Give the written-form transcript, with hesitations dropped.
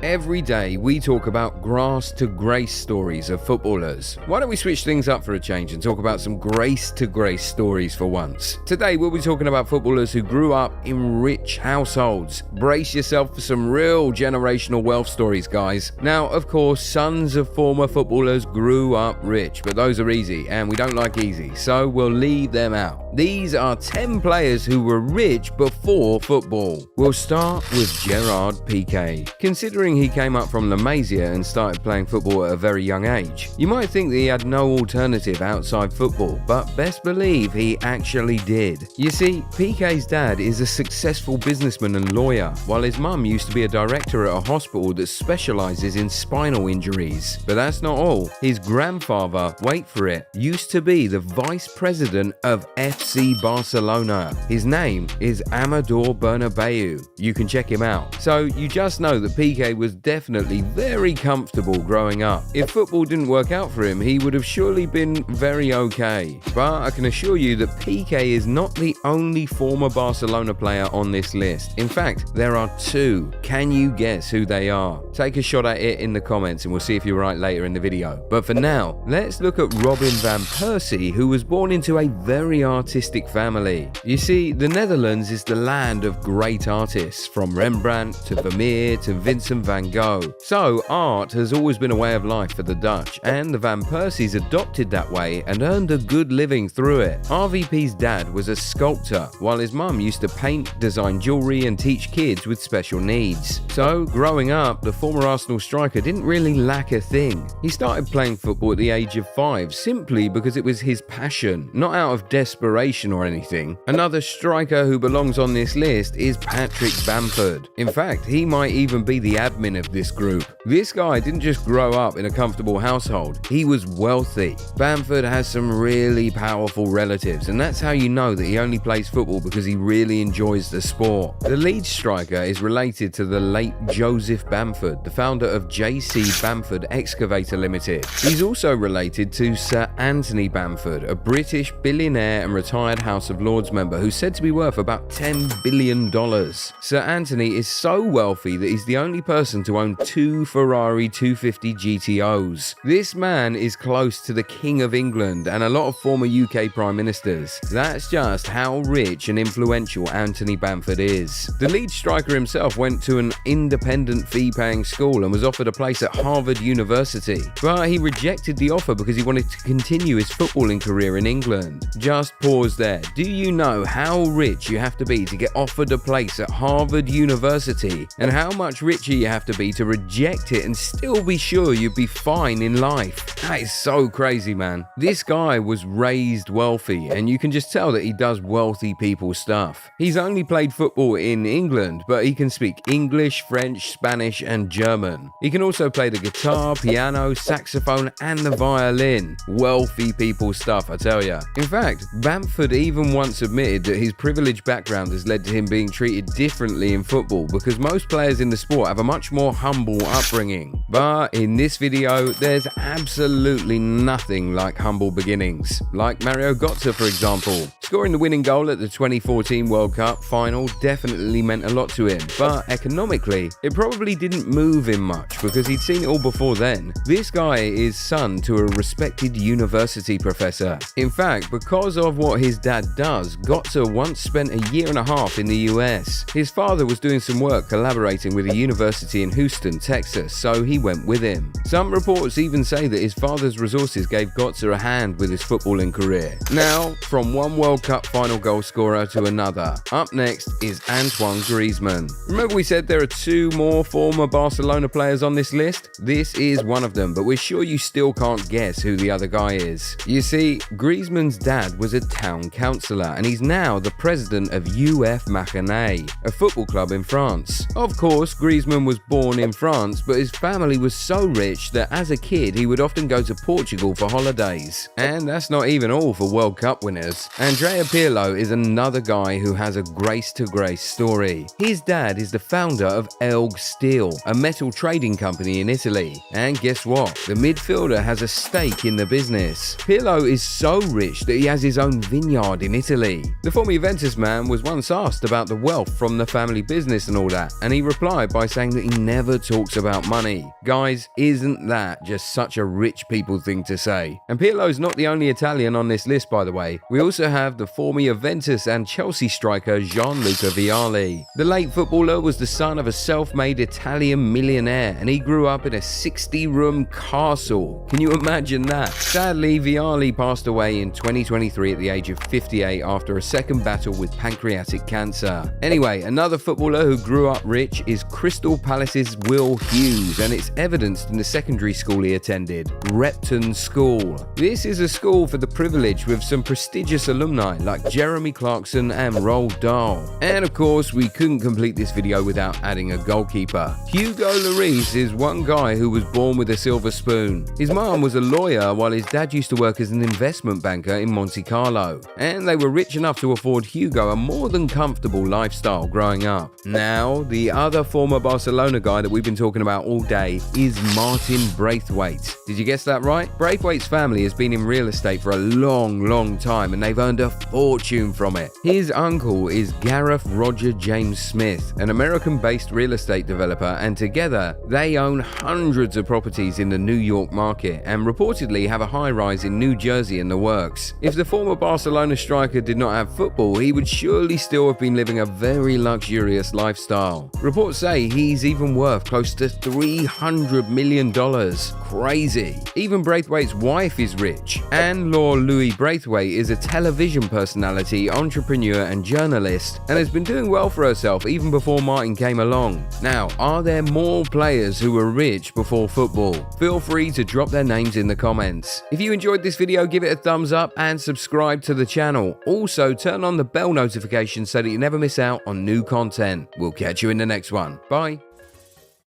Every day we talk about grass to grace stories of footballers. Why don't we switch things up for a change and talk about some grace to grace stories for once? Today we'll be talking about footballers who grew up in rich households. Brace yourself for some real generational wealth stories, guys. Now, of course, sons of former footballers grew up rich, but those are easy and we don't like easy, so we'll leave them out. These are 10 players who were rich before football. We'll start with Gerard Piqué. Considering he came up from La Masia and started playing football at a very young age, you might think that he had no alternative outside football, but best believe he actually did. You see, Piqué's dad is a successful businessman and lawyer, while his mum used to be a director at a hospital that specializes in spinal injuries. But that's not all. His grandfather, wait for it, used to be the vice president of FC Barcelona. His name is Amador Bernabeu. You can check him out. So you just know that Piqué was definitely very comfortable growing up. If football didn't work out for him, he would have surely been very okay. But I can assure you that Piqué is not the only former Barcelona player on this list. In fact, there are two. Can you guess who they are? Take a shot at it in the comments and we'll see if you're right later in the video. But for now, let's look at Robin van Persie, who was born into a very artistic family. You see, the Netherlands is the land of great artists, from Rembrandt to Vermeer to Vincent van Gogh. So art has always been a way of life for the Dutch, and the Van Persies adopted that way and earned a good living through it. RVP's dad was a sculptor, while his mum used to paint, design jewelry and teach kids with special needs. So growing up, the former Arsenal striker didn't really lack a thing. He started playing football at the age of 5 simply because it was his passion, not out of desperation or anything. Another striker who belongs on this list is Patrick Bamford. In fact, he might even be the admin of this group. This guy didn't just grow up in a comfortable household, he was wealthy. Bamford has some really powerful relatives, and that's how you know that he only plays football because he really enjoys the sport. The lead striker is related to the late Joseph Bamford, the founder of JC Bamford Excavator Limited. He's also related to Sir Anthony Bamford, a British billionaire and retired House of Lords member who's said to be worth about $10 billion. Sir Anthony is so wealthy that he's the only person to own 2 Ferrari 250 GTOs. This man is close to the King of England and a lot of former UK Prime Ministers. That's just how rich and influential Anthony Bamford is. The lead striker himself went to an independent fee-paying school and was offered a place at Harvard University, but he rejected the offer because he wanted to continue his footballing career in England. Just pause there. Do you know how rich you have to be to get offered a place at Harvard University, and how much richer you have to be to reject it and still be sure you'd be fine in life? That is so crazy, man. This guy was raised wealthy, and you can just tell that he does wealthy people stuff. He's only played football in England, but he can speak English, French, Spanish, and German. He can also play the guitar, piano, saxophone, and the violin. Wealthy people stuff, I tell ya. In fact, Bamford even once admitted that his privileged background has led to him being treated differently in football because most players in the sport have a much more humble upbringing. But in this video, there's absolutely nothing like humble beginnings. Like Mario Götze, for example. Scoring the winning goal at the 2014 World Cup final definitely meant a lot to him, but economically, it probably didn't move him much because he'd seen it all before then. This guy is son to a respected university professor. In fact, because of what his dad does, Götze once spent a year and a half in the US. His father was doing some work collaborating with a university in Houston, Texas, so he went with him. Some reports even say that his father's resources gave Götze a hand with his footballing career. Now, from one World Cup final goal scorer to another, up next is Antoine Griezmann. Remember we said there are 2 more former Barcelona players on this list? This is one of them, but we're sure you still can't guess who the other guy is. You see, Griezmann's dad was a town councillor, and he's now the president of UF Mâconnais, a football club in France. Of course, Griezmann was born in France, but his family was so rich that as a kid he would often go to Portugal for holidays. And that's not even all for World Cup winners. André Andrea Pirlo is another guy who has a grace to grace story. His dad is the founder of Elg Steel, a metal trading company in Italy. And guess what? The midfielder has a stake in the business. Pirlo is so rich that he has his own vineyard in Italy. The former Juventus man was once asked about the wealth from the family business and all that, and he replied by saying that he never talks about money. Guys, isn't that just such a rich people thing to say? And Pirlo's not the only Italian on this list, by the way. We also have the former Juventus and Chelsea striker Gianluca Vialli. The late footballer was the son of a self-made Italian millionaire, and he grew up in a 60-room castle. Can you imagine that? Sadly, Vialli passed away in 2023 at the age of 58 after a second battle with pancreatic cancer. Anyway, another footballer who grew up rich is Crystal Palace's Will Hughes, and it's evidenced in the secondary school he attended, Repton School. This is a school for the privileged with some prestigious alumni like Jeremy Clarkson and Roald Dahl. And of course, we couldn't complete this video without adding a goalkeeper. Hugo Lloris is one guy who was born with a silver spoon. His mom was a lawyer while his dad used to work as an investment banker in Monte Carlo. And they were rich enough to afford Hugo a more than comfortable lifestyle growing up. Now, the other former Barcelona guy that we've been talking about all day is Martin Braithwaite. Did you guess that right? Braithwaite's family has been in real estate for a long time, and they've earned a fortune from it. His uncle is Gareth Roger James Smith, an American-based real estate developer, and together they own hundreds of properties in the New York market and reportedly have a high-rise in New Jersey in the works. If the former Barcelona striker did not have football, he would surely still have been living a very luxurious lifestyle. Reports say he's even worth close to $300 million. Crazy. Even Braithwaite's wife is rich. Anne-Laure Louis Braithwaite is a television personality, entrepreneur and journalist, and has been doing well for herself even before Martin came along. Now, are there more players who were rich before football? Feel free to drop their names in the comments. If you enjoyed this video, give it a thumbs up and subscribe to the channel. Also, turn on the bell notification so that you never miss out on new content. We'll catch you in the next one. Bye.